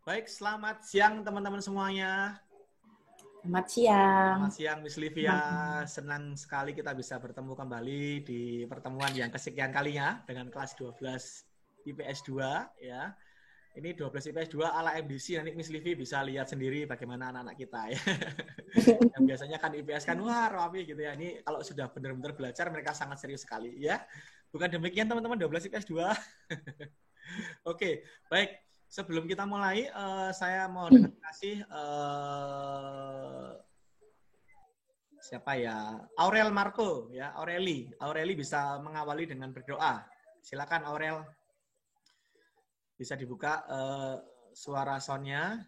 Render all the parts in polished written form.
Baik, selamat siang teman-teman semuanya. Selamat siang. Selamat siang Miss Livia. Senang sekali kita bisa bertemu kembali di pertemuan yang kesekian kalinya dengan kelas 12 IPS 2 ya. Ini 12 IPS 2 ala MDC, nanti Miss Livia bisa lihat sendiri bagaimana anak-anak kita ya. Yang biasanya kan IPS kan wah rapi gitu ya. Ini kalau sudah benar-benar belajar mereka sangat serius sekali ya. Bukan demikian teman-teman 12 IPS 2. Oke, baik. Sebelum kita mulai, saya mau dengan kasih siapa ya? Aurel Marco ya, Aureli bisa mengawali dengan berdoa. Silakan Aurel. Bisa dibuka suara soundnya.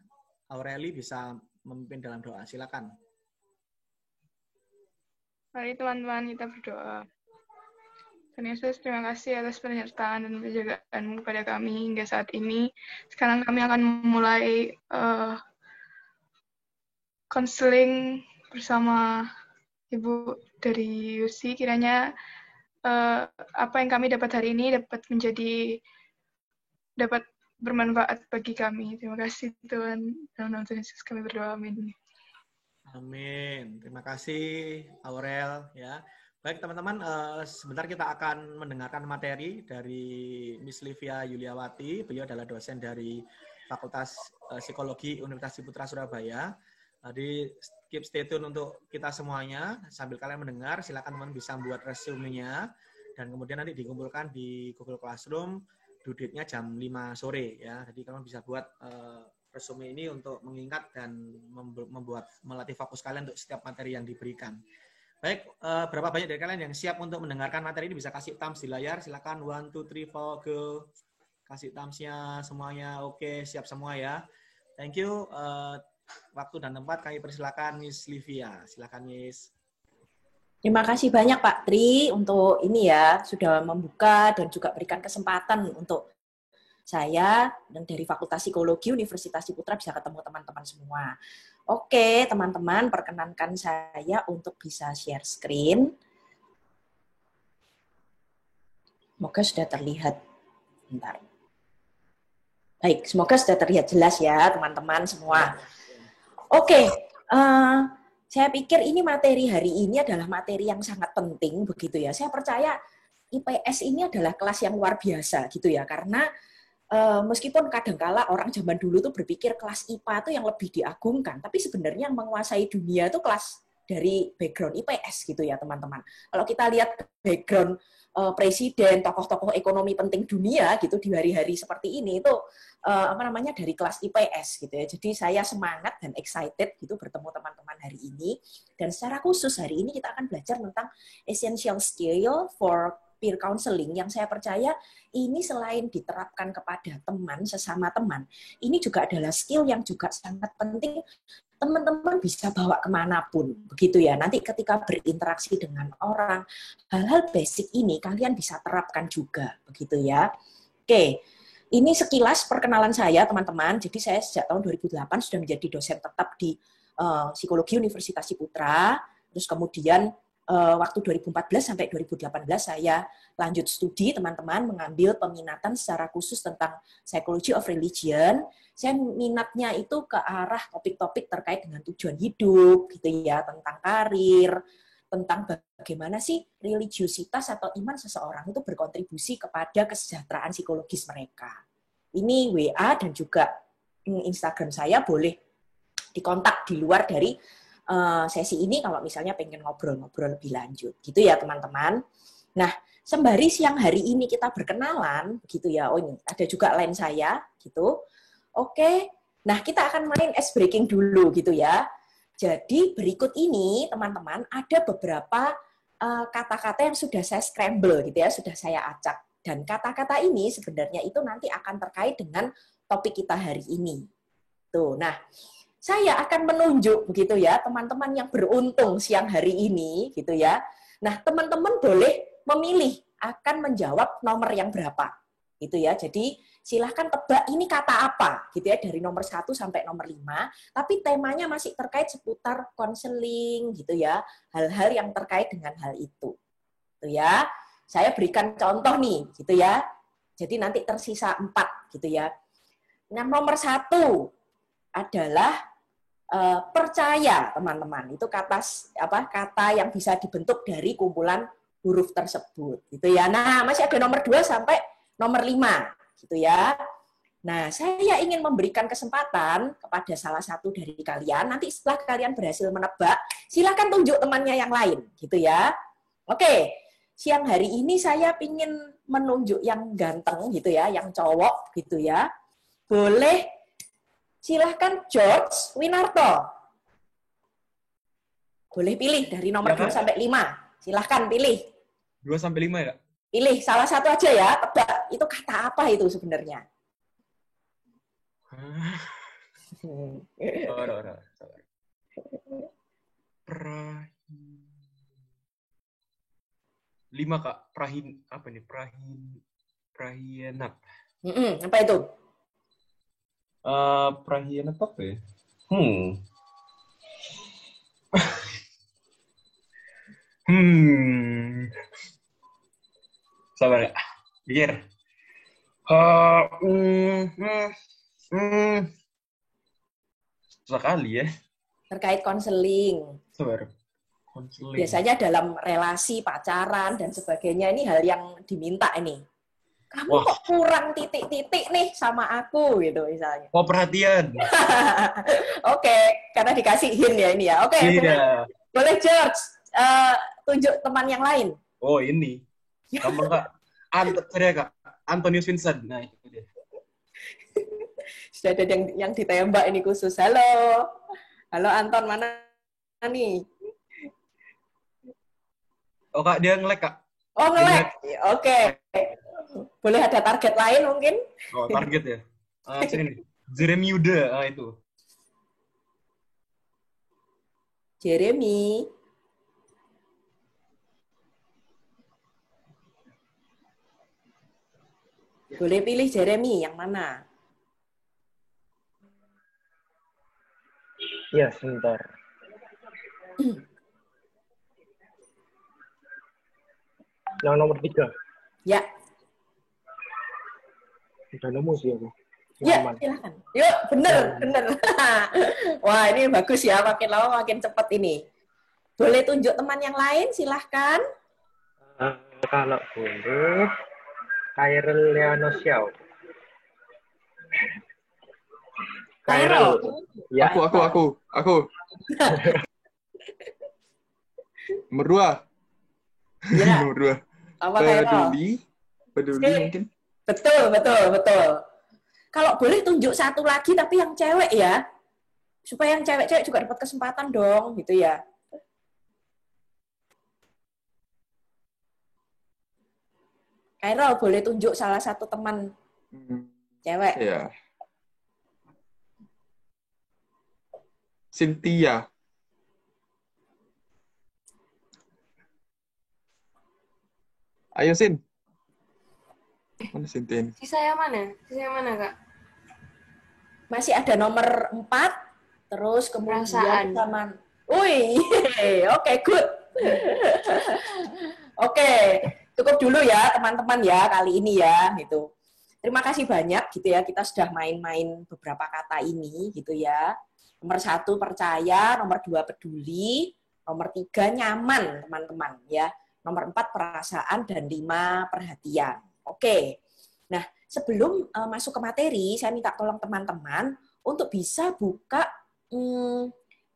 Aureli bisa memimpin dalam doa. Silakan. Mari teman-teman kita berdoa. Tuhan Yesus, terima kasih atas penyertaan dan penjagaan-Mu kepada kami hingga saat ini. Sekarang kami akan memulai konseling bersama Ibu dari UC. Kiranya apa yang kami dapat hari ini dapat bermanfaat bagi kami. Terima kasih Tuhan. Dalam nama Tuhan Yesus kami berdoa. Amin. Amin. Terima kasih Aurel ya. Baik teman-teman, sebentar kita akan mendengarkan materi dari Miss Livia Yuliawati. Beliau adalah dosen dari Fakultas Psikologi Universitas Ciputra Surabaya. Jadi keep stay tune untuk kita semuanya. Sambil kalian mendengar, silakan teman bisa buat resumenya dan kemudian nanti dikumpulkan di Google Classroom. Due date-nya jam 5 sore ya. Jadi kalian bisa buat resume ini untuk mengingat dan melatih fokus kalian untuk setiap materi yang diberikan. Baik, berapa banyak dari kalian yang siap untuk mendengarkan materi ini bisa kasih thumbs di layar. Silakan 1, 2, 3, 4, go. Kasih thumbs-nya semuanya. Oke, siap semua ya. Thank you. Waktu dan tempat kami persilakan Miss Livia. Silakan Miss. Terima kasih banyak Pak Tri untuk ini ya, sudah membuka dan juga berikan kesempatan untuk saya dan dari Fakultas Psikologi Universitas Ciputra bisa ketemu teman-teman semua. Oke, teman-teman, perkenankan saya untuk bisa share screen. Semoga sudah terlihat. Bentar. Baik, semoga sudah terlihat jelas ya, teman-teman semua. Oke, saya pikir ini materi hari ini adalah materi yang sangat penting, begitu ya. Saya percaya IPS ini adalah kelas yang luar biasa, gitu ya, karena meskipun kadangkala orang zaman dulu tuh berpikir kelas IPA itu yang lebih diagungkan, tapi sebenarnya yang menguasai dunia itu kelas dari background IPS gitu ya teman-teman. Kalau kita lihat background presiden, tokoh-tokoh ekonomi penting dunia gitu di hari-hari seperti ini itu dari kelas IPS gitu ya. Jadi saya semangat dan excited gitu bertemu teman-teman hari ini. Dan secara khusus hari ini kita akan belajar tentang essential skill for peer counseling yang saya percaya ini selain diterapkan kepada teman, sesama teman, ini juga adalah skill yang juga sangat penting teman-teman bisa bawa kemanapun, begitu ya. Nanti ketika berinteraksi dengan orang, hal-hal basic ini kalian bisa terapkan juga, begitu ya. Oke, ini sekilas perkenalan saya teman-teman. Jadi saya sejak tahun 2008 sudah menjadi dosen tetap di Psikologi Universitas Ciputra, terus kemudian waktu 2014 sampai 2018 saya lanjut studi teman-teman mengambil peminatan secara khusus tentang Psychology of Religion. Saya minatnya itu ke arah topik-topik terkait dengan tujuan hidup gitu ya, tentang karir, tentang bagaimana sih religiusitas atau iman seseorang itu berkontribusi kepada kesejahteraan psikologis mereka. Ini WA dan juga Instagram saya boleh dikontak di luar dari sesi ini kalau misalnya pengen ngobrol-ngobrol lebih lanjut gitu ya teman-teman. Nah, sembari siang hari ini kita berkenalan begitu ya. Oh ini ada juga line saya gitu. Oke. Nah, kita akan main ice breaking dulu gitu ya. Jadi berikut ini teman-teman ada beberapa kata-kata yang sudah saya scramble gitu ya, sudah saya acak. Dan kata-kata ini sebenarnya itu nanti akan terkait dengan topik kita hari ini. Tuh. Nah, saya akan menunjuk begitu ya teman-teman yang beruntung siang hari ini gitu ya. Nah, teman-teman boleh memilih akan menjawab nomor yang berapa gitu ya. Jadi silahkan tebak ini kata apa gitu ya dari nomor 1 sampai nomor 5, tapi temanya masih terkait seputar konseling gitu ya. Hal-hal yang terkait dengan hal itu. Gitu ya. Saya berikan contoh nih gitu ya. Jadi nanti tersisa 4 gitu ya. Nah, nomor 1 adalah percaya, teman-teman. Itu kata yang bisa dibentuk dari kumpulan huruf tersebut, gitu ya. Nah, masih ada nomor 2 sampai nomor 5, gitu ya. Nah, saya ingin memberikan kesempatan kepada salah satu dari kalian. Nanti setelah kalian berhasil menebak, silakan tunjuk temannya yang lain, gitu ya. Oke, siang hari ini saya ingin menunjuk yang ganteng, gitu ya, yang cowok, gitu ya. Boleh, silahkan George Winarto. Boleh pilih dari nomor Ya, 2 sampai 5. Silahkan pilih. 2 sampai 5 ya? Pilih salah satu aja ya, tebak. Itu kata apa itu sebenarnya? Sabar. Prahin. 5, Kak. Prahin apa nih? Prahianat. Apa itu? Prahianat apa ya? Sabar ya. Pikir. Susah kali ya. Terkait konseling. Sabar. Konseling. Biasanya dalam relasi, pacaran, dan sebagainya, ini hal yang diminta ini. Kamu kok kurang titik-titik nih sama aku, gitu misalnya. Oh, perhatian. Oke, karena dikasih hint ya ini ya. Oke, Iya. boleh George, tunjuk teman yang lain. Oh, ini. Gampang, Kak. Kak. Antonius Vincent. Nah, itu dia. Sudah ada yang ditembak ini khusus. Halo. Halo Anton, mana nih? Oh, Kak, dia nge-lag, Kak. Oh, nge-lag. Oke. Boleh ada target lain mungkin? Oh, target ya. Sini nih. Jeremy Yuda. Itu. Jeremy. Boleh pilih Jeremy, yang mana? Ya, sebentar. Yang nomor 3. Ya. Udah nemu sih aku. Ya, silakan. Yuk, bener. Wah, ini bagus ya. Makin lama makin cepat ini. Boleh tunjuk teman yang lain, silahkan. Kalau boleh, Khairul Leonosiau. Khairul. Ya. Aku. Nomor 2. Ya. Nomor 2. Apa Khairul? Peduli mungkin. Betul. Kalau boleh tunjuk satu lagi tapi yang cewek ya. Supaya yang cewek-cewek juga dapat kesempatan dong, gitu ya. Khairul, boleh tunjuk salah satu teman cewek. Ya. Cynthia. Ayo, Sin. Mana Cynthia ini? Sisa yang mana, Kak? Masih ada nomor 4, terus kemudian Perasaan. sama... Wih, oke, good. Oke, cukup dulu ya teman-teman ya kali ini ya, gitu. Terima kasih banyak gitu ya, kita sudah main-main beberapa kata ini gitu ya. Nomor 1 percaya, nomor 2 peduli, nomor 3 nyaman teman-teman ya. Nomor 4 perasaan, dan 5 perhatian. Oke, nah sebelum masuk ke materi, saya minta tolong teman-teman untuk bisa buka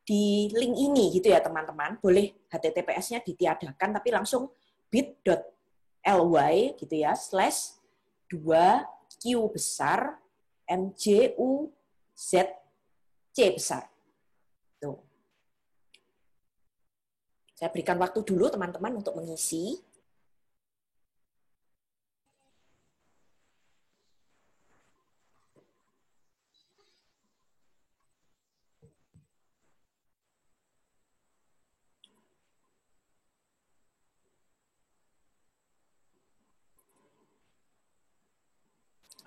di link ini gitu ya teman-teman. Boleh HTTPS-nya ditiadakan, tapi langsung bit.ly gitu ya, /2Q besar MJUZC besar. Tuh. Saya berikan waktu dulu teman-teman untuk mengisi.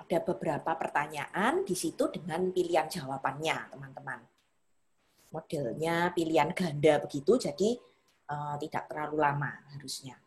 Ada beberapa pertanyaan di situ dengan pilihan jawabannya, teman-teman. Modelnya pilihan ganda begitu, jadi tidak terlalu lama harusnya.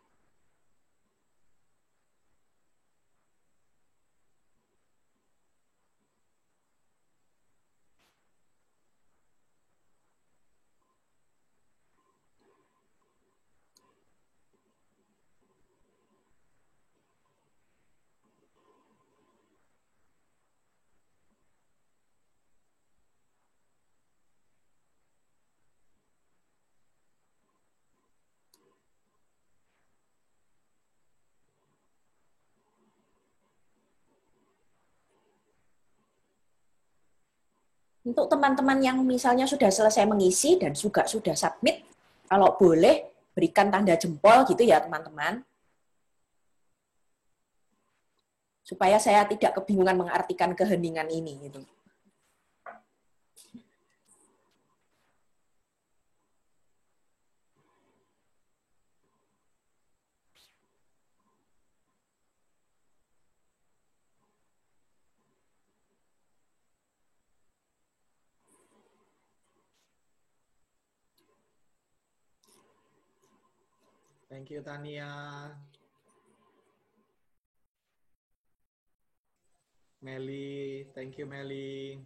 Untuk teman-teman yang misalnya sudah selesai mengisi dan juga sudah submit, kalau boleh berikan tanda jempol gitu ya teman-teman. Supaya saya tidak kebingungan mengartikan keheningan ini gitu. Thank you Tania. Meli, thank you Meli.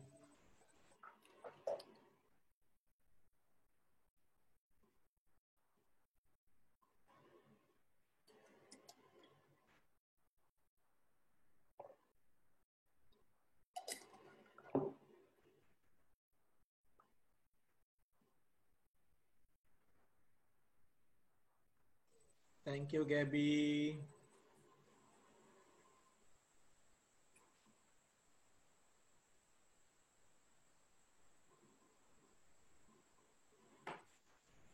Thank you Gabby.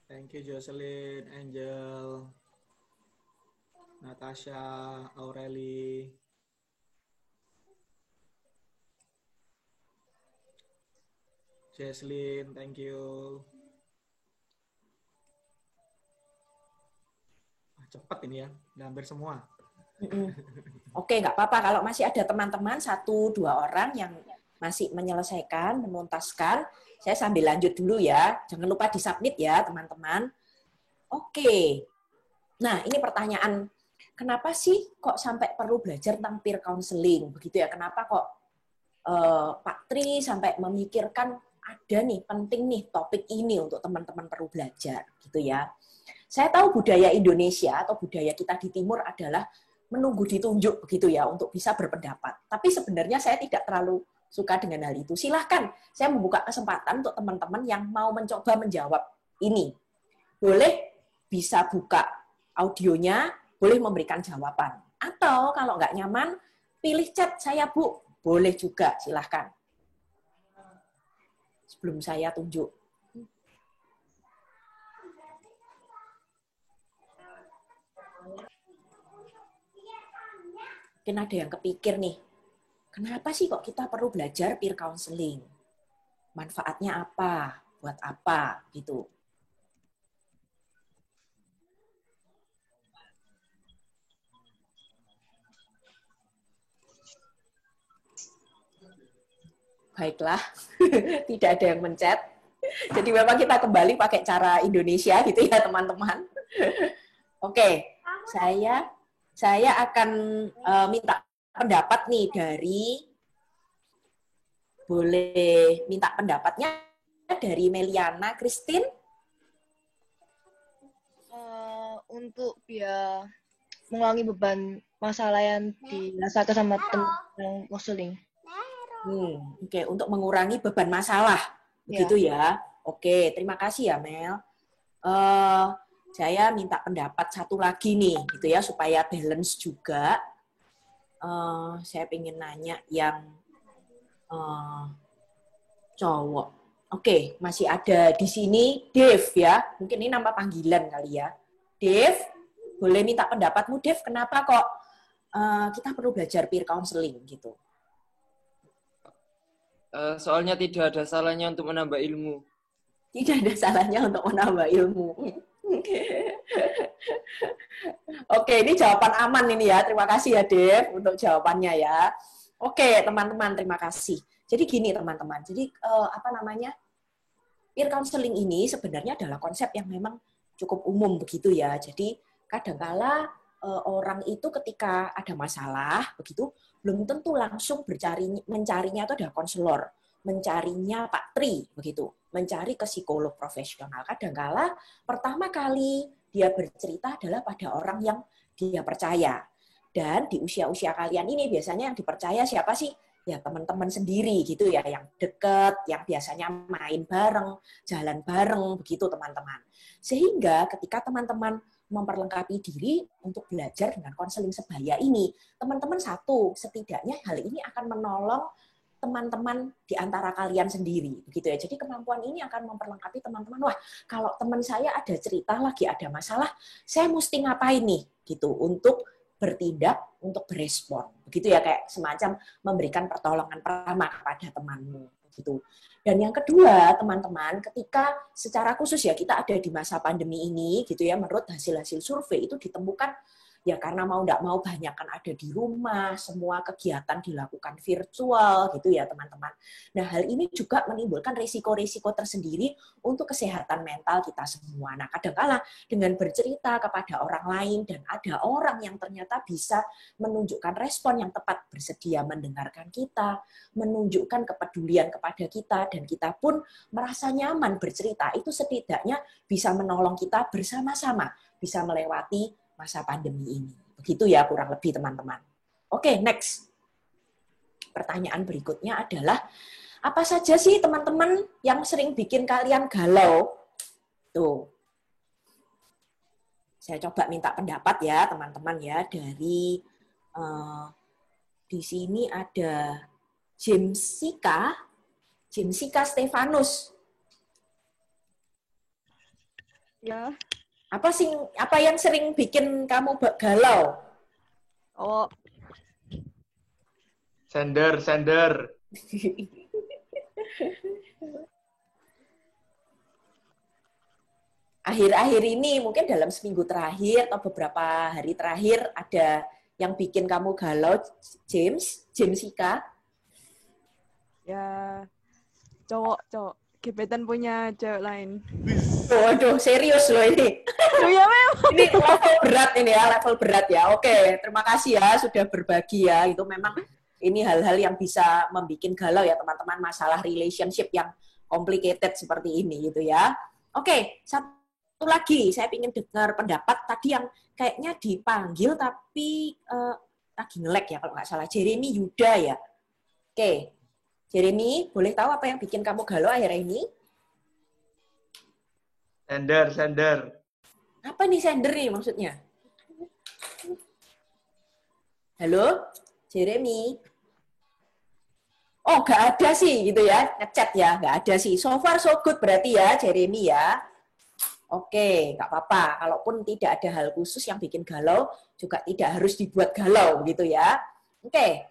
Thank you Jocelyn, Angel, Natasha, Aureli. Jesslyn, thank you. Cepet ini ya, udah hampir semua. Oke, nggak apa-apa kalau masih ada teman-teman 1-2 orang yang masih menyelesaikan, menuntaskan. Saya sambil lanjut dulu ya. Jangan lupa disubmit ya, teman-teman. Oke. Nah, ini pertanyaan. Kenapa sih kok sampai perlu belajar tentang peer counseling? Begitu ya, kenapa kok Pak Tri sampai memikirkan ada nih, penting nih topik ini untuk teman-teman perlu belajar, gitu ya. Saya tahu budaya Indonesia atau budaya kita di Timur adalah menunggu ditunjuk begitu ya untuk bisa berpendapat. Tapi sebenarnya saya tidak terlalu suka dengan hal itu. Silahkan, saya membuka kesempatan untuk teman-teman yang mau mencoba menjawab ini. Boleh bisa buka audionya, boleh memberikan jawaban. Atau kalau nggak nyaman, pilih chat saya Bu. Boleh juga, silahkan. Sebelum saya tunjuk. Mungkin ada yang kepikir nih, kenapa sih kok kita perlu belajar peer counseling? Manfaatnya apa? Buat apa? Gitu. Baiklah, tidak ada yang mencet. Jadi memang kita kembali pakai cara Indonesia gitu ya teman-teman. Oke, saya akan minta pendapat nih boleh minta pendapatnya dari Meliana Christine. Untuk biar mengurangi beban masalah yang dirasakan sama teman yang counseling. Oke, untuk mengurangi beban masalah, begitu ya. Oke, terima kasih ya Mel. Saya minta pendapat satu lagi nih, gitu ya, supaya balance juga. Saya pengen nanya yang cowok. Oke, masih ada di sini Dev ya. Mungkin ini nama panggilan kali ya. Dev, boleh minta pendapatmu Dev, kenapa kok kita perlu belajar peer counseling gitu? Soalnya tidak ada salahnya untuk menambah ilmu. Tidak ada salahnya untuk menambah ilmu. Oke, ini jawaban aman ini ya. Terima kasih ya, Dev, untuk jawabannya ya. Oke, teman-teman, terima kasih. Jadi gini, teman-teman. Jadi, peer counseling ini sebenarnya adalah konsep yang memang cukup umum begitu ya. Jadi, kadangkala orang itu ketika ada masalah, begitu, belum tentu langsung mencarinya itu ada konselor, mencarinya Pak Tri, begitu, mencari ke psikolog profesional. Kadangkala pertama kali dia bercerita adalah pada orang yang dia percaya. Dan di usia-usia kalian ini biasanya yang dipercaya siapa sih? Ya teman-teman sendiri gitu ya, yang deket, yang biasanya main bareng, jalan bareng, begitu teman-teman. Sehingga ketika teman-teman memperlengkapi diri untuk belajar dengan konseling sebaya ini, teman-teman satu, setidaknya hal ini akan menolong teman-teman di antara kalian sendiri, begitu ya. Jadi kemampuan ini akan memperlengkapi teman-teman. Wah, kalau teman saya ada cerita lagi ada masalah, saya mesti ngapain nih, gitu, untuk bertindak, untuk berespon, begitu ya, kayak semacam memberikan pertolongan pertama kepada temanmu, gitu. Dan yang kedua, teman-teman, ketika secara khusus ya kita ada di masa pandemi ini, gitu ya, menurut hasil-hasil survei itu ditemukan ya karena mau nggak mau banyak kan ada di rumah, semua kegiatan dilakukan virtual gitu ya teman-teman. Nah hal ini juga menimbulkan risiko-risiko tersendiri untuk kesehatan mental kita semua. Nah kadang-kala dengan bercerita kepada orang lain dan ada orang yang ternyata bisa menunjukkan respon yang tepat, bersedia mendengarkan kita, menunjukkan kepedulian kepada kita, dan kita pun merasa nyaman bercerita, itu setidaknya bisa menolong kita bersama-sama, bisa melewati masa pandemi ini. Begitu ya kurang lebih teman-teman. Oke, next. Pertanyaan berikutnya adalah, apa saja sih teman-teman yang sering bikin kalian galau? Tuh. Saya coba minta pendapat ya teman-teman ya, dari di sini ada Jimsika Stefanus. Ya. Apa yang sering bikin kamu galau? Oh. Sender. Akhir-akhir ini, mungkin dalam seminggu terakhir atau beberapa hari terakhir, ada yang bikin kamu galau, Jimsika? Ya, cowok. Gebetan punya cewek lain. Waduh, serius loh ini. Oh ya memang. Ini level berat ya. Oke, terima kasih ya sudah berbagi ya. Itu memang ini hal-hal yang bisa membuat galau ya teman-teman, masalah relationship yang complicated seperti ini gitu ya. Oke, satu lagi saya ingin dengar pendapat tadi yang kayaknya dipanggil tapi lagi nge-lag ya kalau nggak salah. Jeremy Yuda ya. Oke. Jeremy, boleh tahu apa yang bikin kamu galau akhir ini? Sender. Apa nih sender nih maksudnya? Halo, Jeremy? Oh, nggak ada sih gitu ya, ngechat ya, nggak ada sih. So far so good berarti ya, Jeremy ya. Oke, nggak apa-apa. Kalaupun tidak ada hal khusus yang bikin galau, juga tidak harus dibuat galau gitu ya. Oke,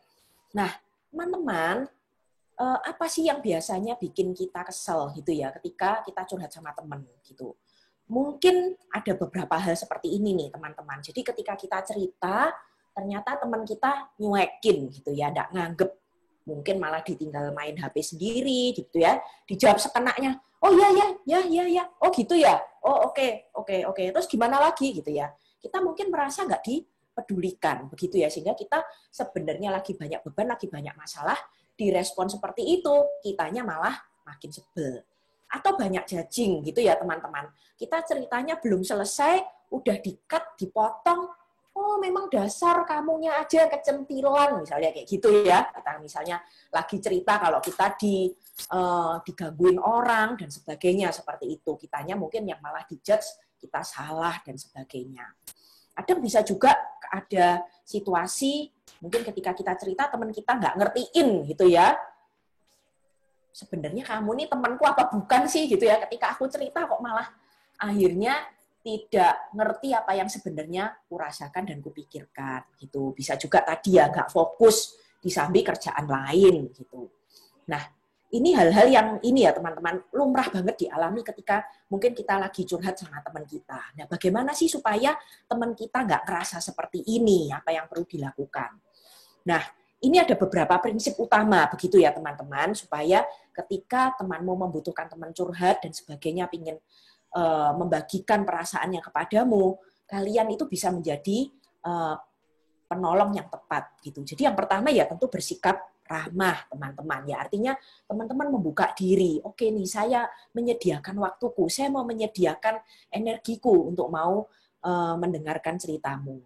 nah teman-teman, apa sih yang biasanya bikin kita kesel gitu ya ketika kita curhat sama teman gitu. Mungkin ada beberapa hal seperti ini nih teman-teman. Jadi ketika kita cerita, ternyata teman kita nyuekin gitu ya, nggak nganggep. Mungkin malah ditinggal main HP sendiri gitu ya. Dijawab sekenaknya, oh ya, oh gitu ya, oh oke. Terus gimana lagi gitu ya. Kita mungkin merasa nggak dipedulikan begitu ya, sehingga kita sebenarnya lagi banyak beban, lagi banyak masalah, direspon seperti itu, kitanya malah makin sebel. Atau banyak judging gitu ya teman-teman. Kita ceritanya belum selesai, udah di-cut, dipotong, oh memang dasar kamunya aja kecentilan, misalnya kayak gitu ya. Kita misalnya lagi cerita kalau kita digangguin orang dan sebagainya seperti itu. Kitanya mungkin yang malah dijudge, kita salah dan sebagainya. Ada bisa juga ada situasi mungkin ketika kita cerita teman kita nggak ngertiin gitu ya. Sebenarnya kamu nih temanku apa bukan sih gitu ya. Ketika aku cerita kok malah akhirnya tidak ngerti apa yang sebenarnya kurasakan dan kupikirkan gitu. Bisa juga tadi ya nggak fokus di samping kerjaan lain gitu. Nah, ini hal-hal yang ini ya teman-teman lumrah banget dialami ketika mungkin kita lagi curhat sama teman kita. Nah, bagaimana sih supaya teman kita nggak ngerasa seperti ini? Apa yang perlu dilakukan? Nah, ini ada beberapa prinsip utama begitu ya teman-teman, supaya ketika temanmu membutuhkan teman curhat dan sebagainya, ingin membagikan perasaannya kepadamu, kalian itu bisa menjadi penolong yang tepat gitu. Jadi yang pertama ya tentu bersikap ramah teman-teman ya, artinya teman-teman membuka diri. Oke nih, saya menyediakan waktuku, saya mau menyediakan energiku untuk mau mendengarkan ceritamu.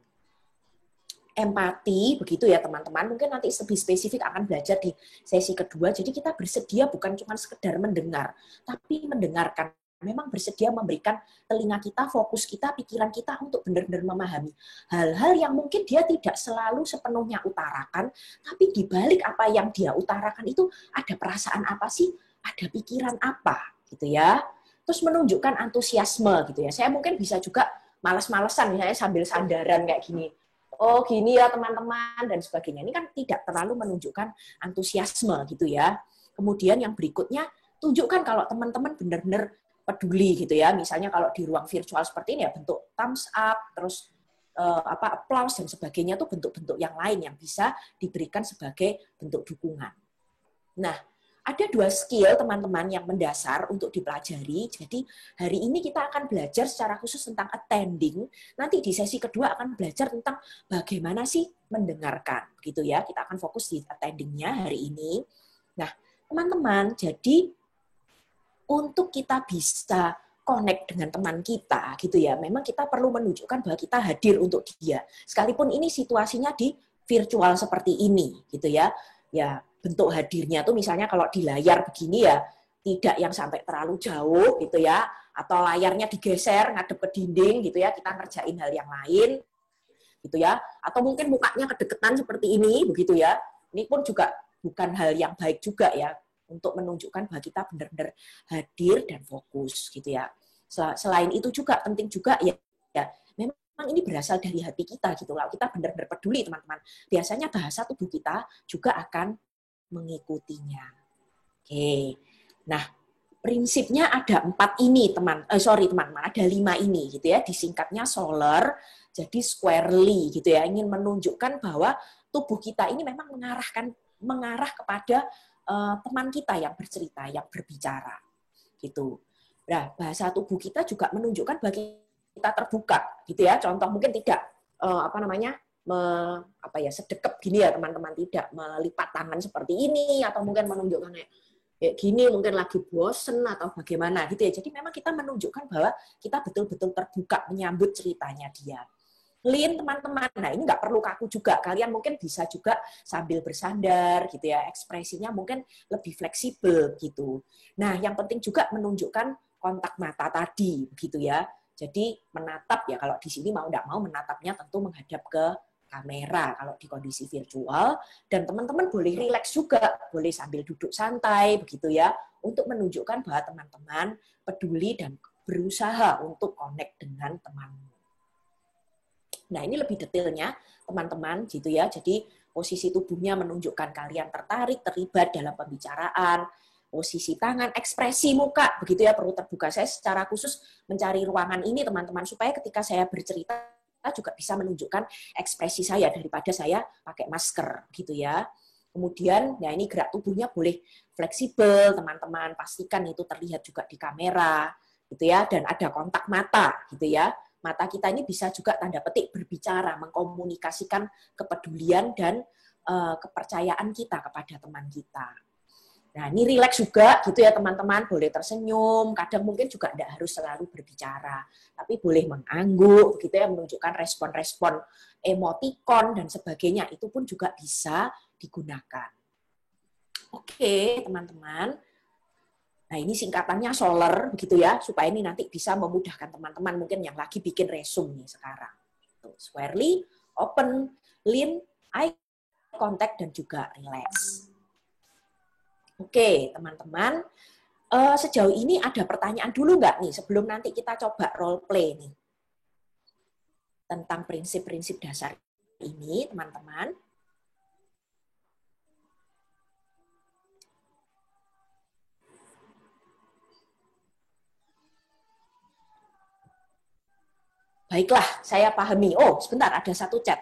Empati begitu ya teman-teman, mungkin nanti lebih spesifik akan belajar di sesi kedua. Jadi kita bersedia bukan cuma sekedar mendengar, tapi mendengarkan memang bersedia memberikan telinga kita, fokus kita, pikiran kita untuk benar-benar memahami hal-hal yang mungkin dia tidak selalu sepenuhnya utarakan, tapi di balik apa yang dia utarakan itu ada perasaan apa sih, ada pikiran apa, gitu ya. Terus menunjukkan antusiasme, gitu ya. Saya mungkin bisa juga malas-malesan, misalnya sambil sandaran kayak gini. Oh gini ya teman-teman, dan sebagainya. Ini kan tidak terlalu menunjukkan antusiasme, gitu ya. Kemudian yang berikutnya, tunjukkan kalau teman-teman benar-benar peduli gitu ya. Misalnya kalau di ruang virtual seperti ini ya bentuk thumbs up, terus applause dan sebagainya tuh bentuk-bentuk yang lain yang bisa diberikan sebagai bentuk dukungan. Nah, ada 2 skill teman-teman yang mendasar untuk dipelajari. Jadi hari ini kita akan belajar secara khusus tentang attending. Nanti di sesi kedua akan belajar tentang bagaimana sih mendengarkan gitu ya. Kita akan fokus di attendingnya hari ini. Nah, teman-teman, jadi untuk kita bisa connect dengan teman kita gitu ya, memang kita perlu menunjukkan bahwa kita hadir untuk dia. Sekalipun ini situasinya di virtual seperti ini gitu ya. Ya, bentuk hadirnya tuh misalnya kalau di layar begini ya tidak yang sampai terlalu jauh gitu ya, atau layarnya digeser ngadep ke dinding gitu ya, kita ngerjain hal yang lain gitu ya, atau mungkin mukanya kedeketan seperti ini begitu ya. Ini pun juga bukan hal yang baik juga ya, untuk menunjukkan bahwa kita benar-benar hadir dan fokus gitu ya. Selain itu juga penting juga ya memang ini berasal dari hati kita gitu. Kalau kita benar-benar peduli teman-teman, biasanya bahasa tubuh kita juga akan mengikutinya. Oke. Nah, prinsipnya ada 4 ini teman-teman, ada 5 ini gitu ya. Disingkatnya SOLER, jadi squarely gitu ya. Ingin menunjukkan bahwa tubuh kita ini memang mengarah kepada teman kita yang bercerita, yang berbicara, gitu. Nah, bahasa tubuh kita juga menunjukkan bahwa kita terbuka, gitu ya. Contoh mungkin tidak sedekap gini ya teman-teman, tidak melipat tangan seperti ini, atau mungkin menunjukkan kayak gini, mungkin lagi bosen atau bagaimana, gitu ya. Jadi memang kita menunjukkan bahwa kita betul-betul terbuka menyambut ceritanya dia. Lean teman-teman, nah ini nggak perlu kaku juga, kalian mungkin bisa juga sambil bersandar gitu ya, ekspresinya mungkin lebih fleksibel gitu. Nah yang penting juga menunjukkan kontak mata tadi begitu ya, jadi menatap ya, kalau di sini mau nggak mau menatapnya tentu menghadap ke kamera kalau di kondisi virtual, dan teman-teman boleh rileks juga, boleh sambil duduk santai begitu ya, untuk menunjukkan bahwa teman-teman peduli dan berusaha untuk connect dengan teman. Nah, ini lebih detailnya, teman-teman, gitu ya. Jadi, posisi tubuhnya menunjukkan kalian tertarik, terlibat dalam pembicaraan, posisi tangan, ekspresi muka, begitu ya, perlu terbuka. Saya secara khusus mencari ruangan ini, teman-teman, supaya ketika saya bercerita, juga bisa menunjukkan ekspresi saya daripada saya pakai masker, gitu ya. Kemudian, ya ini gerak tubuhnya boleh fleksibel, teman-teman, pastikan itu terlihat juga di kamera, gitu ya, dan ada kontak mata, gitu ya. Mata kita ini bisa juga tanda petik berbicara, mengkomunikasikan kepedulian dan kepercayaan kita kepada teman kita. Nah, ini rileks juga gitu ya teman-teman, boleh tersenyum, kadang mungkin juga tidak harus selalu berbicara, tapi boleh mengangguk gitu ya, menunjukkan respon-respon emotikon dan sebagainya, itu pun juga bisa digunakan. Oke, teman-teman. Nah, ini singkatannya SOLER, begitu ya, supaya ini nanti bisa memudahkan teman-teman mungkin yang lagi bikin resume nih sekarang. Squarely, open, lean, eye contact, dan juga relax. Oke, teman-teman. Sejauh ini ada pertanyaan dulu nggak nih, sebelum nanti kita coba role play nih. Tentang prinsip-prinsip dasar ini, teman-teman. Baiklah, saya pahami. Oh, sebentar, ada satu chat.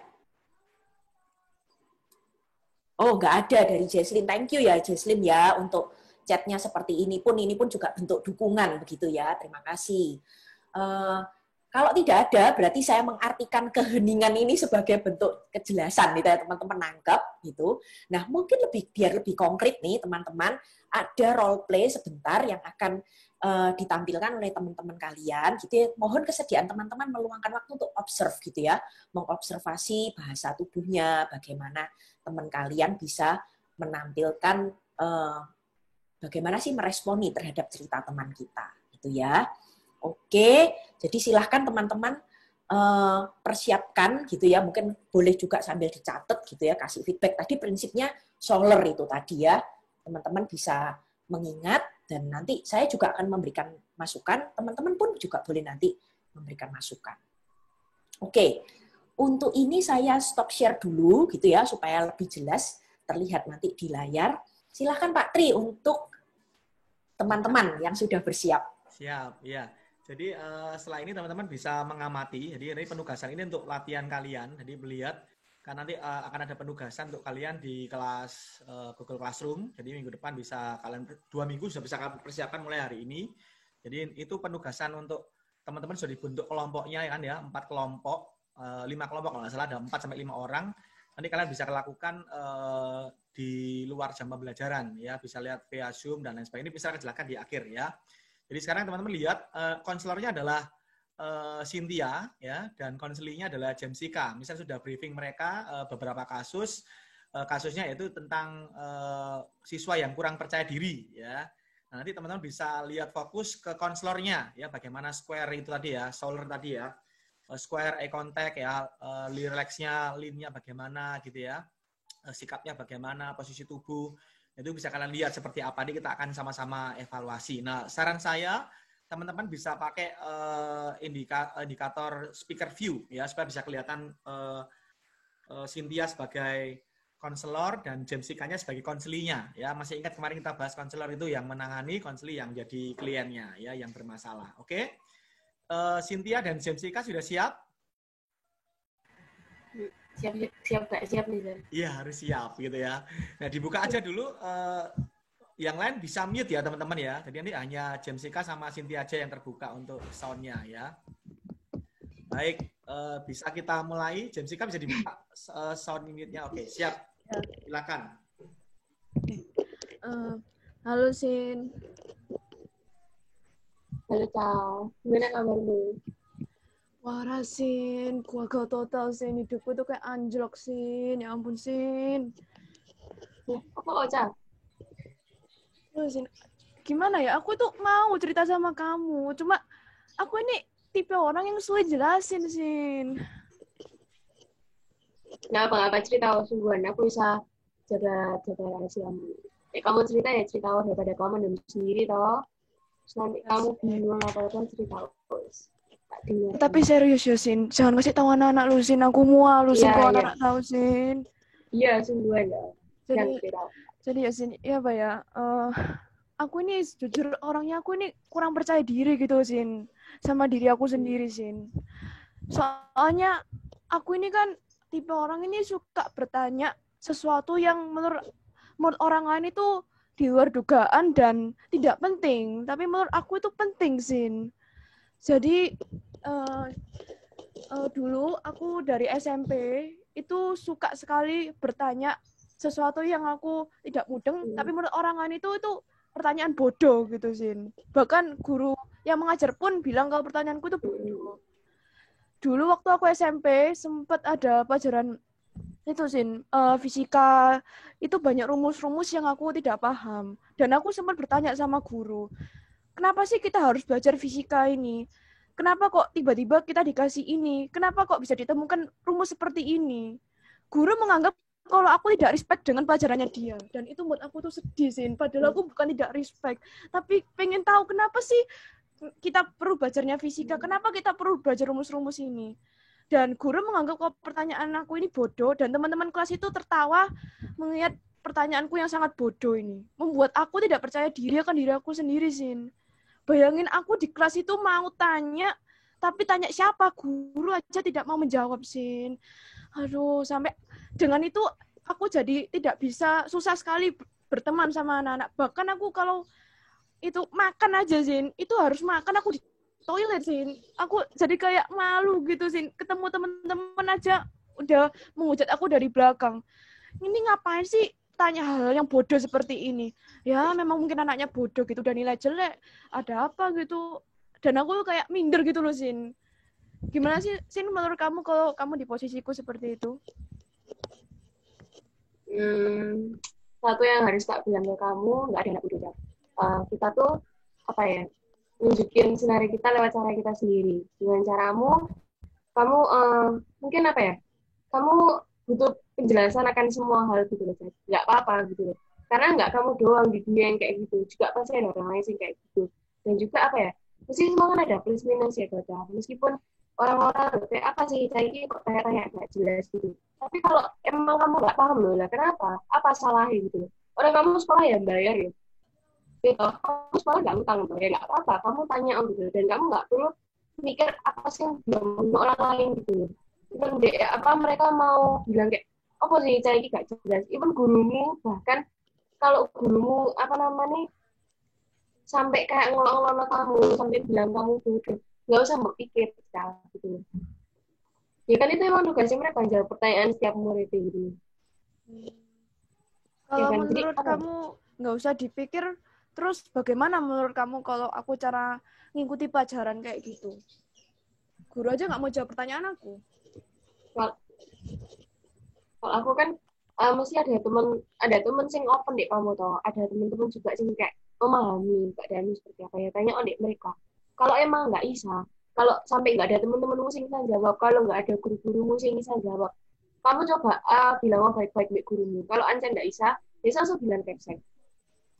Oh, nggak ada dari Jesslyn. Thank you ya, Jesslyn ya, untuk chatnya seperti ini pun juga bentuk dukungan, begitu ya. Terima kasih. Kalau tidak ada, berarti saya mengartikan keheningan ini sebagai bentuk kejelasan, gitu ya, teman-teman nangkep, gitu. Nah, mungkin biar lebih konkret nih, teman-teman, ada role play sebentar yang akan ditampilkan oleh teman-teman kalian, gitu ya. Mohon kesediaan teman-teman meluangkan waktu untuk observe, gitu ya, mengobservasi bahasa tubuhnya, bagaimana teman kalian bisa menampilkan bagaimana sih meresponi terhadap cerita teman kita. gitu ya. Oke, jadi silahkan teman-teman persiapkan gitu ya, mungkin boleh juga sambil dicatat gitu ya, kasih feedback. Tadi prinsipnya solar itu tadi ya, teman-teman bisa mengingat dan nanti saya juga akan memberikan masukan, teman-teman pun juga boleh nanti memberikan masukan. Oke, untuk ini saya stop share dulu gitu ya, supaya lebih jelas terlihat nanti di layar. Silahkan Pak Tri untuk teman-teman yang sudah bersiap. Siap, ya. Jadi setelah ini teman-teman bisa mengamati. Jadi ini penugasan ini untuk latihan kalian. Jadi melihat kan nanti akan ada penugasan untuk kalian di kelas Google Classroom. Jadi minggu depan bisa kalian 2 minggu sudah bisa kalian persiapkan mulai hari ini. Jadi itu penugasan untuk teman-teman sudah dibentuk kelompoknya ya kan ya, 4 kelompok, 5 kelompok kalau nggak salah, ada 4 sampai 5 orang. Nanti kalian bisa lakukan di luar jam pembelajaran ya, bisa lihat via Zoom dan lain sebagainya. Ini bisa kejelaskan di akhir ya. Jadi sekarang teman-teman lihat konselornya adalah Cynthia ya, dan konselingnya adalah Jemsika. Misalnya sudah briefing mereka beberapa kasusnya yaitu tentang siswa yang kurang percaya diri ya. Nah, nanti teman-teman bisa lihat fokus ke konselornya ya, bagaimana square itu tadi ya, solar tadi ya, square eye contact ya, relaxnya, lean-nya bagaimana gitu ya, sikapnya bagaimana, posisi tubuh. Itu bisa kalian lihat seperti apa. Ini kita akan sama-sama evaluasi. Nah, saran saya teman-teman bisa pakai indikator speaker view ya, supaya bisa kelihatan Cynthia sebagai konselor dan Jemsikanya sebagai konselinya ya. Masih ingat kemarin kita bahas konselor itu yang menangani, konseli yang jadi kliennya ya, yang bermasalah. Oke. Cynthia dan Jemsika sudah siap? Siap Kak, siap nih Zan. Iya, harus siap gitu ya. Nah, dibuka aja dulu. Yang lain bisa mute ya teman-teman ya. Jadi nanti hanya Jemsika sama Cynthia aja yang terbuka untuk sound-nya ya. Baik, bisa kita mulai. Jemsika bisa dibuka sound mute-nya. Oke, siap. Silakan. Halo Sin. Halo Cao, gimana kabarmu? Wah Sin, gua gak total Sin, hidupku tuh kayak anjlok Sin, ya ampun Sin. Apa Cao? Sin, gimana ya, aku tuh mau cerita sama kamu, cuma aku ini tipe orang yang sulit jelasin Sin. Nah, apa cerita sungguhan, aku bisa jaga rahasiamu. Kamu cerita ya cerita daripada kamu mendem sendiri toh. Terus nanti kamu bingung apa cerita terus. Tapi serius ya Sin, jangan kasih tahu anak-anak lu Sin, aku mual lu Sin, kalau anak tahu Sin. Iya, sungguhan ya. Jadi ya Sin, ya apa ya, aku ini jujur orangnya aku ini kurang percaya diri gitu Sin, sama diri aku sendiri Sin. Soalnya aku ini kan tipe orang ini suka bertanya sesuatu yang menurut orang lain itu di luar dugaan dan tidak penting, tapi menurut aku itu penting Sin. Jadi dulu aku dari SMP itu suka sekali bertanya sesuatu yang aku tidak mudeng, tapi menurut orang lain itu pertanyaan bodoh gitu Sin. Bahkan guru yang mengajar pun bilang kalau pertanyaanku itu bodoh. Dulu waktu aku SMP sempat ada pelajaran itu Sin, fisika, itu banyak rumus-rumus yang aku tidak paham. Dan aku sempat bertanya sama guru, kenapa sih kita harus belajar fisika ini? Kenapa kok tiba-tiba kita dikasih ini? Kenapa kok bisa ditemukan rumus seperti ini? Guru menganggap kalau aku tidak respect dengan pelajarannya dia. Dan itu buat aku tuh sedih Sin. Padahal aku bukan tidak respect, tapi pengen tahu kenapa sih kita perlu belajarnya fisika, kenapa kita perlu belajar rumus-rumus ini. Dan guru menganggap kalau pertanyaan aku ini bodoh, dan teman-teman kelas itu tertawa melihat pertanyaanku yang sangat bodoh ini. Membuat aku tidak percaya diri akan diri aku sendiri, Sin. Bayangin aku di kelas itu mau tanya, tapi tanya siapa? Guru aja tidak mau menjawab, Sin. Aduh, sampai dengan itu aku jadi tidak bisa, susah sekali berteman sama anak-anak. Bahkan aku kalau itu makan aja, Sin, itu harus makan aku di toilet, Sin. Aku jadi kayak malu gitu, Sin. Ketemu teman-teman aja udah menghujat aku dari belakang. Ini ngapain sih tanya hal-hal yang bodoh seperti ini? Ya, memang mungkin anaknya bodoh gitu, dan nilai jelek. Ada apa gitu? Dan aku kayak minder gitu loh, Sin. Gimana sih, Sin, menurut kamu kalau kamu di posisiku seperti itu? Satu yang harus tak bilang ke kamu, nggak ada anak bodoh. Kita tuh, apa ya, nunjukin sinar kita lewat cara kita sendiri. Dengan caramu, kamu mungkin apa ya? Kamu butuh penjelasan akan semua hal gitu loh. Nggak apa-apa gitu loh. Karena nggak kamu doang di dunia yang kayak gitu. Juga pasti ada orang lain sih kayak gitu. Dan juga apa ya? Mesti semua kan ada plus minus ya Kata. Meskipun orang-orang kayak apa sih ini kok tanya-tanya nggak jelas gitu. Tapi kalau emang kamu nggak paham loh lah, kenapa? Apa salahnya gitu loh? Orang kamu sekolah ya bayar ya. Gitu. Kamu sekolah nggak utang bayar nggak apa-apa. Kamu tanya gitu dan kamu nggak perlu mikir apa sih yang bilang orang lain gitu loh. Even apa mereka mau bilang kayak apa sih cara ini gak jelas. Even gurumu bahkan kalau gurumu apa namanya sampai kayak ngolok-ngolok kamu sampai bilang kamu bodoh, nggak usah berpikir gitu. Ya kan itu emang tugasnya mereka jawab pertanyaan setiap murid gitu. Kalau Ya kan? menurut kamu nggak usah dipikir, terus bagaimana menurut kamu kalau aku cara ngikuti pelajaran kayak gitu? Guru aja nggak mau jawab pertanyaan aku. Kalau aku kan mesti ada temen sing open deh kamu tau. Ada temen-temen juga sing kayak memahami keadaanmu seperti apa ya. Tanya deh mereka. Kalau emang nggak bisa, kalau sampai nggak ada temen-temenmu sing bisa jawab, kalau nggak ada guru-gurumu sing bisa jawab, kamu coba bilang baik-baik dengan gurumu. Kalau Anca nggak bisa, bisa langsung bilang kapsen.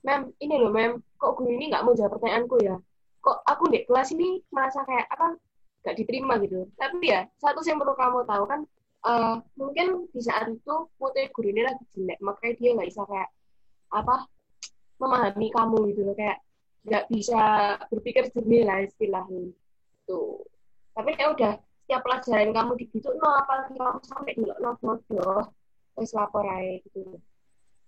Mem, ini loh mem, kok guru ini nggak mau jawab pertanyaanku ya? Kok aku di kelas ini merasa kayak apa? Nggak diterima gitu. Tapi ya, satu yang perlu kamu tahu kan, mungkin di saat itu mood guru ini lagi jelek, makanya dia nggak bisa kayak apa memahami kamu gitu loh, kayak nggak bisa berpikir jernih lah istilahnya tuh. Tapi ya udah, setiap pelajaran kamu digitu apalagi kamu sampai no bodoh terus lapor aja gitu.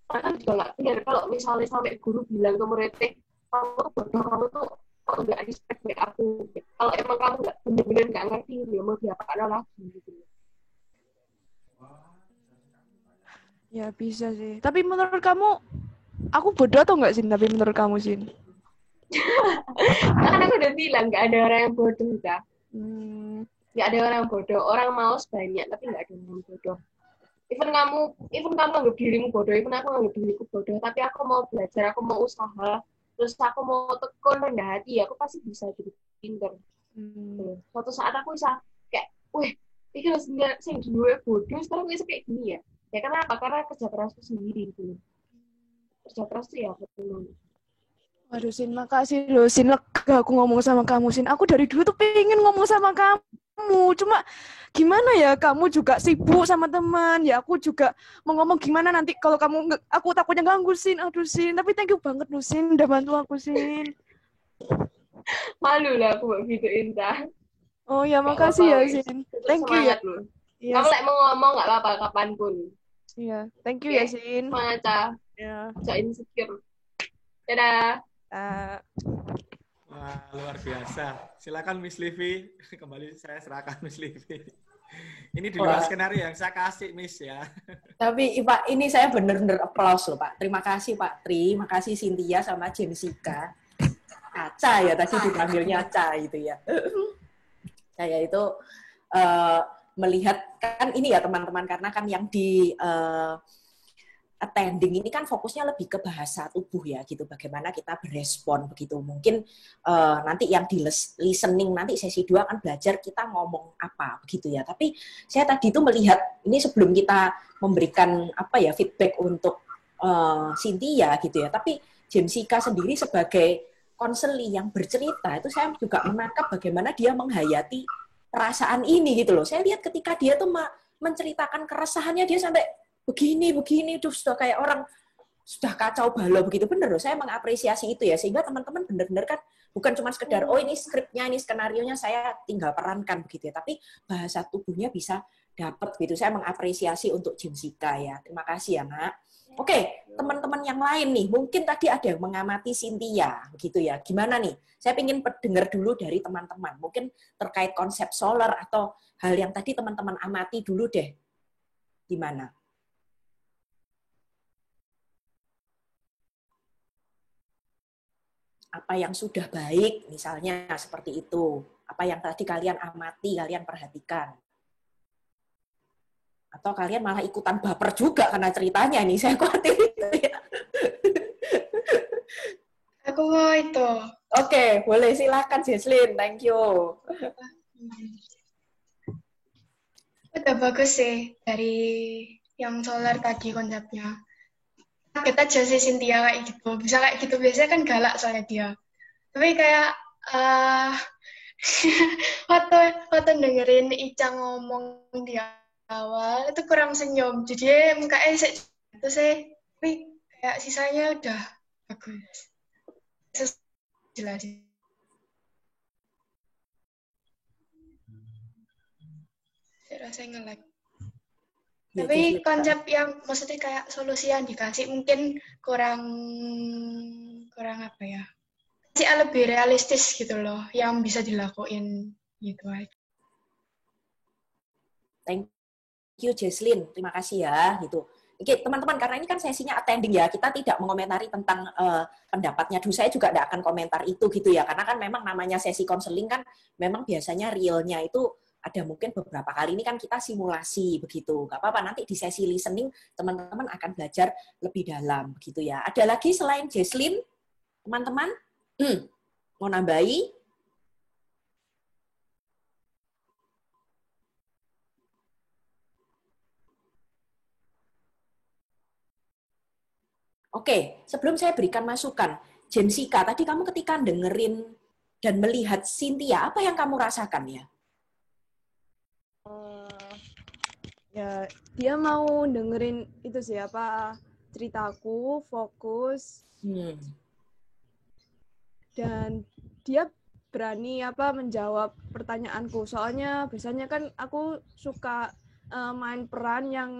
Karena juga nggak benar kalau misalnya sampai guru bilang ke muridnya kamu tuh bodoh, kamu tuh kok nggak respect kayak aku. Kalau emang kamu nggak bener-bener nggak ngerti ya mau diapakan lagi gitu. Ya bisa sih. Tapi menurut kamu, aku bodoh atau nggak sih? Tapi menurut kamu sih? Kan aku udah bilang nggak ada orang yang bodoh kak. Nggak ada orang yang bodoh. Orang malas banyak tapi nggak ada orang yang bodoh. Even kamu anggap dirimu bodoh, even aku anggap diriku bodoh. Tapi aku mau belajar, aku mau usaha, terus aku mau tekun rendah hati, aku pasti bisa jadi pinter. Suatu saat aku bisa kayak, wih, ini sing dulu bodoh, sekarang bisa kayak gini ya. Ya kenapa? Karena kerja kerasku sendiri gitu. Kerja keras tuh ya betul. Waduh Sin, makasih loh Sin, lega aku ngomong sama kamu Sin. Aku dari dulu tuh pengen ngomong sama kamu, cuma gimana ya, kamu juga sibuk sama teman, ya aku juga mau ngomong gimana nanti kalau kamu aku takutnya ganggu Sin. Aduh Sin, tapi thank you banget loh Sin, udah bantu aku Sin. Malu lah aku begitu Inta. Oh ya makasih ya Sin, thank you ya. Yes. Kamu mau ngomong nggak apa-apa kapanpun. Iya, thank you ya Sin. Semangat ya. Jangan insecure. Dadah. Wah, luar biasa. Silakan Miss Livi. Kembali saya serahkan Miss Livi. Ini di luar skenario yang saya kasih Miss ya. Tapi Pak, ini saya benar-benar applause loh Pak. Terima kasih Pak Tri, terima kasih Cynthia sama Jessica. Aca ya tadi dipanggilnya Aca itu ya. Saya itu melihat kan ini ya teman-teman, karena kan yang di attending ini kan fokusnya lebih ke bahasa tubuh ya gitu, bagaimana kita berespon begitu. Mungkin nanti yang di listening nanti sesi 2 akan belajar kita ngomong apa begitu ya. Tapi saya tadi itu melihat ini sebelum kita memberikan apa ya feedback untuk Cynthia gitu ya. Tapi Jessica sendiri sebagai konseli yang bercerita itu saya juga menangkap bagaimana dia menghayati perasaan ini gitu loh. Saya lihat ketika dia tuh menceritakan keresahannya, dia sampai begini, itu sudah kayak orang sudah kacau balau begitu. Bener loh, saya mengapresiasi itu ya. Sehingga teman-teman bener-bener kan bukan cuma sekedar, oh ini skripnya, ini skenarionya saya tinggal perankan begitu ya. Tapi bahasa tubuhnya bisa dapat gitu. Saya mengapresiasi untuk Jessica ya. Terima kasih ya, Nak. Oke, teman-teman yang lain nih, mungkin tadi ada yang mengamati Cynthia, begitu ya. Gimana nih? Saya ingin dengar dulu dari teman-teman, mungkin terkait konsep solar atau hal yang tadi teman-teman amati dulu deh. Gimana? Apa yang sudah baik, misalnya seperti itu. Apa yang tadi kalian amati, kalian perhatikan. Atau kalian malah ikutan baper juga karena ceritanya nih, saya khawatir itu ya. Aku mau itu Oke, boleh silakan Jesslyn. Thank you. Udah bagus sih dari yang solar tadi konsepnya. Kita aja sih Cynthia kayak gitu. Bisa kayak gitu, biasanya kan galak soalnya dia. Tapi kayak waktu dengerin Ica ngomong di awal itu kurang senyum. Jadi mukanya itu sih, tapi kayak sisanya udah bagus. Jelas. Saya rasa nge-lag. Tapi konsep yang maksudnya kayak solusi yang dikasih mungkin kurang apa ya? Sih lebih realistis gitu loh, yang bisa dilakuin gitu aja. Thank you Jesslyn, terima kasih ya gitu. Oke teman-teman, karena ini kan sesinya attending ya, kita tidak mengomentari tentang pendapatnya. Saya juga tidak akan komentar itu gitu ya, karena kan memang namanya sesi konseling kan memang biasanya realnya itu ada mungkin beberapa kali ini kan kita simulasi begitu. Nggak apa-apa, nanti di sesi listening teman-teman akan belajar lebih dalam begitu ya. Ada lagi selain Jesslyn, teman-teman? Mau nambahi? Oke, sebelum saya berikan masukan, Jensika, tadi kamu ketika dengerin dan melihat Cynthia, apa yang kamu rasakan ya? Ya, dia mau dengerin itu sih apa ceritaku, fokus, dan dia berani apa menjawab pertanyaanku. Soalnya biasanya kan aku suka main peran yang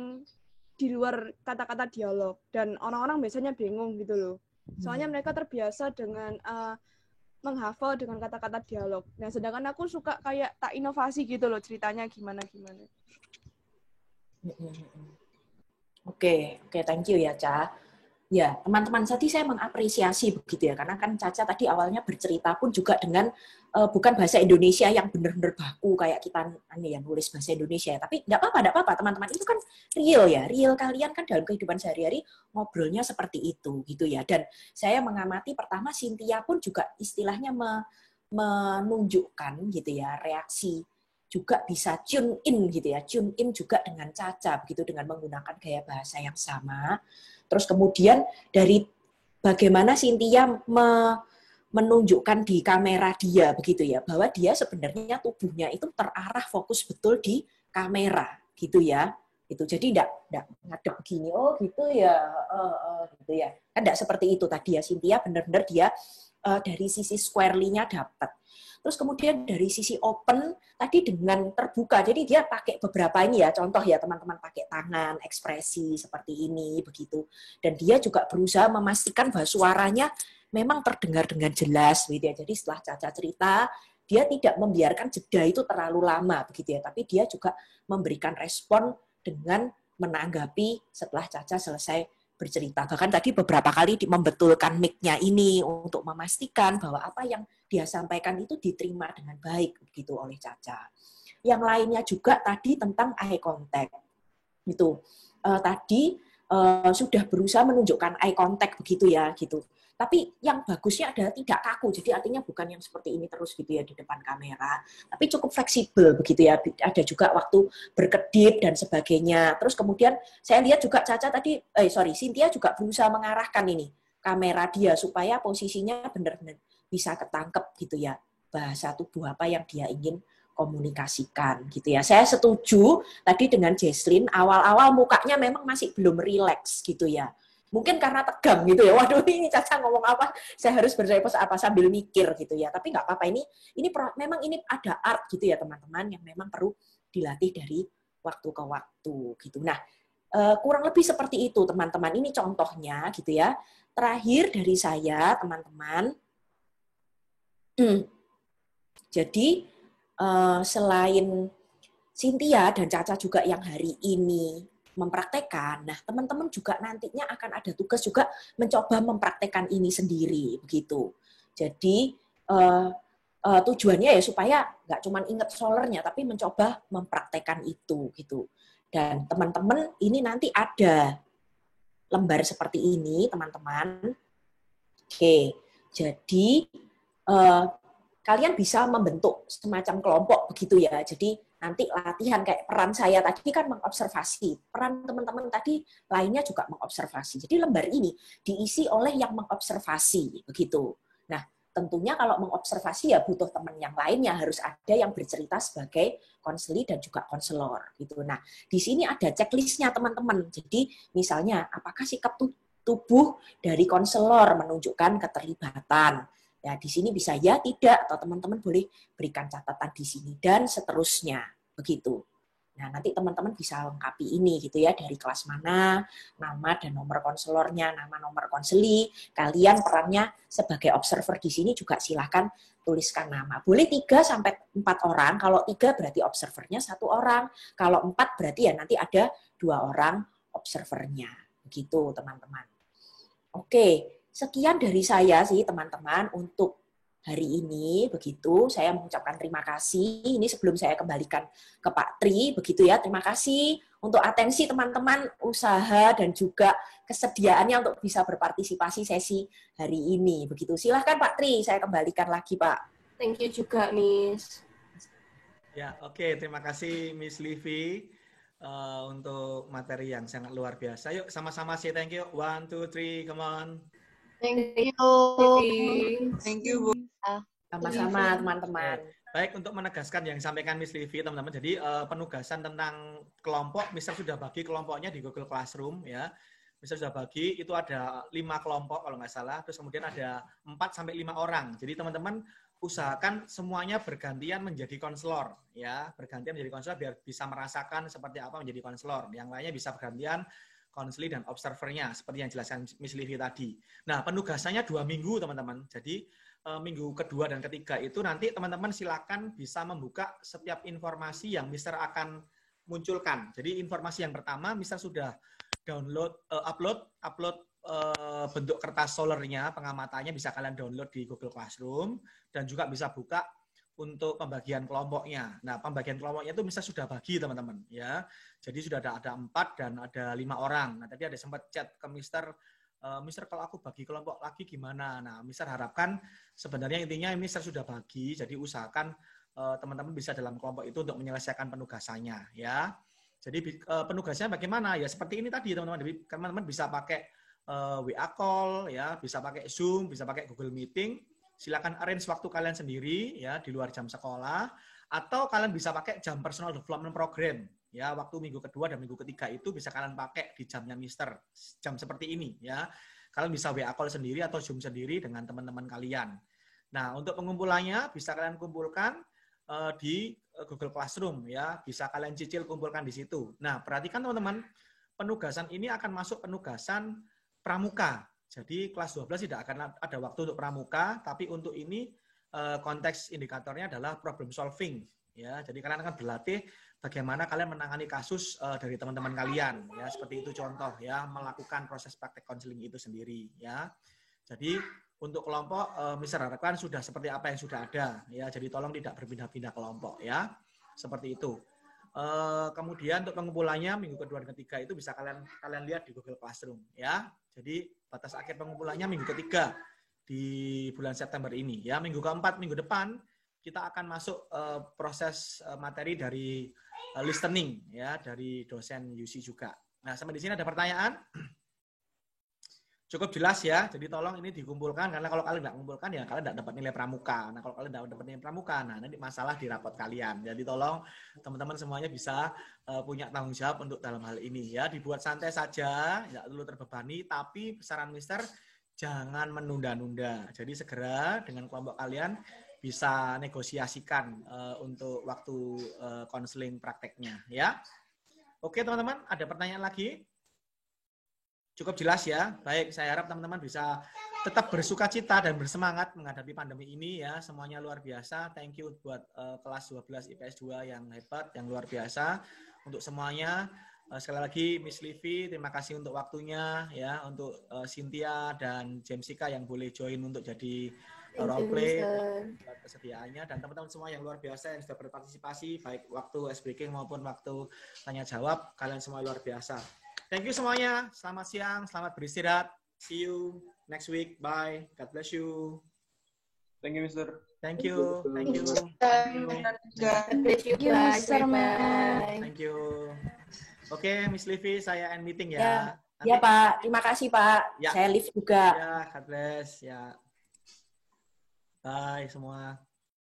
di luar kata-kata dialog dan orang-orang biasanya bingung gitu loh. Soalnya mereka terbiasa dengan menghafal dengan kata-kata dialog. Nah, sedangkan aku suka kayak tak inovasi gitu loh ceritanya gimana-gimana. Oke, thank you ya, Ca. Ya, teman-teman, tadi saya mengapresiasi begitu ya, karena kan Caca tadi awalnya bercerita pun juga dengan bukan bahasa Indonesia yang benar-benar baku kayak kita nulis bahasa Indonesia ya. Tapi nggak apa-apa, teman-teman, itu kan real ya, real kalian kan dalam kehidupan sehari-hari ngobrolnya seperti itu gitu ya. Dan saya mengamati pertama Cynthia pun juga istilahnya menunjukkan gitu ya reaksi juga bisa tune in gitu ya, tune in juga dengan Caca begitu dengan menggunakan gaya bahasa yang sama. Terus kemudian dari bagaimana Cynthia menunjukkan di kamera dia begitu ya, bahwa dia sebenarnya tubuhnya itu terarah fokus betul di kamera gitu ya. Itu jadi enggak ngadep begini, oh gitu ya, gitu ya. Kan enggak seperti itu tadi ya, Cynthia benar-benar dia dari sisi squarely-nya dapat. Terus kemudian dari sisi open tadi dengan terbuka. Jadi dia pakai beberapa ini ya, contoh ya teman-teman pakai tangan, ekspresi seperti ini begitu. Dan dia juga berusaha memastikan bahwa suaranya memang terdengar dengan jelas gitu ya. Jadi setelah Caca cerita, dia tidak membiarkan jeda itu terlalu lama begitu ya, tapi dia juga memberikan respon dengan menanggapi setelah Caca selesai bercerita. Bahkan tadi beberapa kali membetulkan mic-nya ini untuk memastikan bahwa apa yang dia sampaikan itu diterima dengan baik begitu oleh Caca. Yang lainnya juga tadi tentang eye contact. Itu tadi sudah berusaha menunjukkan eye contact begitu ya gitu. Tapi yang bagusnya adalah tidak kaku. Jadi artinya bukan yang seperti ini terus gitu ya di depan kamera, tapi cukup fleksibel begitu ya. Ada juga waktu berkedip dan sebagainya. Terus kemudian saya lihat juga Caca tadi Cynthia juga berusaha mengarahkan ini kamera dia supaya posisinya benar-benar bisa ketangkep gitu ya. Bahasa tubuh apa yang dia ingin komunikasikan gitu ya. Saya setuju tadi dengan Jesslyn, awal-awal mukanya memang masih belum rileks gitu ya. Mungkin karena tegang gitu ya. Waduh, ini Caca ngomong apa? Saya harus berrespons apa sambil mikir gitu ya. Tapi nggak apa-apa, ini memang ini ada art gitu ya teman-teman yang memang perlu dilatih dari waktu ke waktu gitu. Nah, kurang lebih seperti itu teman-teman. Ini contohnya gitu ya. Terakhir dari saya teman-teman. Jadi selain Cynthia dan Caca juga yang hari ini mempraktekkan, nah teman-teman juga nantinya akan ada tugas juga mencoba mempraktekkan ini sendiri begitu. Jadi tujuannya ya supaya nggak cuma ingat solernya, tapi mencoba mempraktekkan itu gitu. Dan teman-teman ini nanti ada lembar seperti ini teman-teman. Oke, jadi kalian bisa membentuk semacam kelompok begitu ya. Jadi nanti latihan kayak peran saya tadi kan mengobservasi, peran teman-teman tadi lainnya juga mengobservasi. Jadi lembar ini diisi oleh yang mengobservasi begitu. Nah, tentunya kalau mengobservasi ya butuh teman yang lainnya, harus ada yang bercerita sebagai konseli dan juga konselor gitu. Nah, di sini ada checklistnya teman-teman. Jadi misalnya apakah sikap tubuh dari konselor menunjukkan keterlibatan. Ya, di sini bisa ya, tidak, atau teman-teman boleh berikan catatan di sini, dan seterusnya, begitu. Nah, nanti teman-teman bisa lengkapi ini, gitu ya, dari kelas mana, nama dan nomor konselornya, nama nomor konseli, kalian perannya sebagai observer di sini juga silahkan tuliskan nama. Boleh 3-4 orang, kalau 3 berarti observernya 1 orang, kalau 4 berarti ya nanti ada 2 orang observernya, begitu teman-teman. Oke. Sekian dari saya sih teman-teman untuk hari ini, begitu. Saya mengucapkan terima kasih. Ini sebelum saya kembalikan ke Pak Tri, begitu ya. Terima kasih untuk atensi teman-teman, usaha dan juga kesediaannya untuk bisa berpartisipasi sesi hari ini. Begitu. Silahkan Pak Tri, saya kembalikan lagi Pak. Thank you juga, Miss. Ya, oke. Terima kasih Miss Livi untuk materi yang sangat luar biasa. Yuk sama-sama say thank you. 1, 2, 3, come on. Thank you. Thank you, Bu. Sama-sama teman-teman. Baik, untuk menegaskan yang disampaikan Miss Livi, teman-teman. Jadi penugasan tentang kelompok, Mister sudah bagi kelompoknya di Google Classroom ya. Mister sudah bagi, itu ada 5 kelompok kalau nggak salah. Terus kemudian ada 4-5 orang. Jadi teman-teman usahakan semuanya bergantian menjadi konselor ya, bergantian menjadi konselor biar bisa merasakan seperti apa menjadi konselor. Yang lainnya bisa bergantian konseli dan observernya, seperti yang dijelaskan Miss Livi tadi. Nah, penugasannya 2 minggu, teman-teman. Jadi, minggu kedua dan ketiga itu nanti teman-teman silakan bisa membuka setiap informasi yang Mister akan munculkan. Jadi, informasi yang pertama, Mister sudah upload bentuk kertas solarnya, pengamatannya bisa kalian download di Google Classroom, dan juga bisa buka untuk pembagian kelompoknya. Nah, pembagian kelompoknya itu Mister sudah bagi, teman-teman. Ya. Jadi sudah ada 4 dan ada 5 orang. Nah, tadi ada sempat chat ke Mister, Mister kalau aku bagi kelompok lagi gimana? Nah, Mister harapkan sebenarnya intinya Mister sudah bagi, jadi usahakan teman-teman bisa dalam kelompok itu untuk menyelesaikan penugasannya. Ya. Jadi penugasannya bagaimana? Ya seperti ini tadi, teman-teman. Teman-teman bisa pakai WA call, ya, bisa pakai Zoom, bisa pakai Google Meeting. Silakan arrange waktu kalian sendiri ya di luar jam sekolah, atau kalian bisa pakai jam personal development program ya, waktu minggu kedua dan minggu ketiga itu bisa kalian pakai di jamnya Mister, jam seperti ini ya. Kalian bisa WA call sendiri atau Zoom sendiri dengan teman-teman kalian. Nah, untuk pengumpulannya bisa kalian kumpulkan di Google Classroom ya, bisa kalian cicil kumpulkan di situ. Nah, perhatikan teman-teman, penugasan ini akan masuk penugasan pramuka. Jadi kelas 12 tidak akan ada waktu untuk pramuka, tapi untuk ini konteks indikatornya adalah problem solving. Ya, jadi kalian akan berlatih bagaimana kalian menangani kasus dari teman-teman kalian. Ya, seperti itu contoh ya, melakukan proses praktek konseling itu sendiri. Ya, jadi untuk kelompok, Mister harapkan sudah seperti apa yang sudah ada. Ya, jadi tolong tidak berpindah-pindah kelompok. Ya, seperti itu. Kemudian untuk pengumpulannya minggu kedua dan ketiga itu bisa kalian lihat di Google Classroom ya. Jadi batas akhir pengumpulannya minggu ketiga di bulan September ini ya. Minggu keempat, minggu depan kita akan masuk proses materi dari listening ya, dari dosen UC juga. Nah, sampai di sini ada pertanyaan? Cukup jelas ya, jadi tolong ini dikumpulkan, karena kalau kalian nggak kumpulkan ya kalian nggak dapat nilai pramuka. Nah, kalau kalian nggak dapat nilai pramuka, nah nanti masalah di rapot kalian. Jadi tolong teman-teman semuanya bisa punya tanggung jawab untuk dalam hal ini ya. Dibuat santai saja, nggak perlu terbebani, tapi saran Mister jangan menunda-nunda. Jadi segera dengan kelompok kalian bisa negosiasikan untuk waktu konseling prakteknya ya. Oke teman-teman, ada pertanyaan lagi? Cukup jelas ya. Baik, saya harap teman-teman bisa tetap bersukacita dan bersemangat menghadapi pandemi ini ya. Semuanya luar biasa. Thank you buat kelas 12 IPS 2 yang hebat, yang luar biasa. Untuk semuanya, sekali lagi Miss Livi, terima kasih untuk waktunya ya. Untuk Cynthia dan Jemsika yang boleh join untuk jadi role play, kesediaannya, dan teman-teman semua yang luar biasa yang sudah berpartisipasi baik waktu ice breaking maupun waktu tanya jawab. Kalian semua luar biasa. Thank you semuanya. Selamat siang, selamat beristirahat. See you next week. Bye. God bless you. Thank you, Mister. Thank you. Thank you. Bless you Thank you, guys. Mr. Bye-bye. Thank you. Oke, Miss Livi, saya end meeting ya. Ya. Nanti- Ya Pak, terima kasih Pak. Ya. Saya live juga. Ya, God bless. Ya. Bye semua.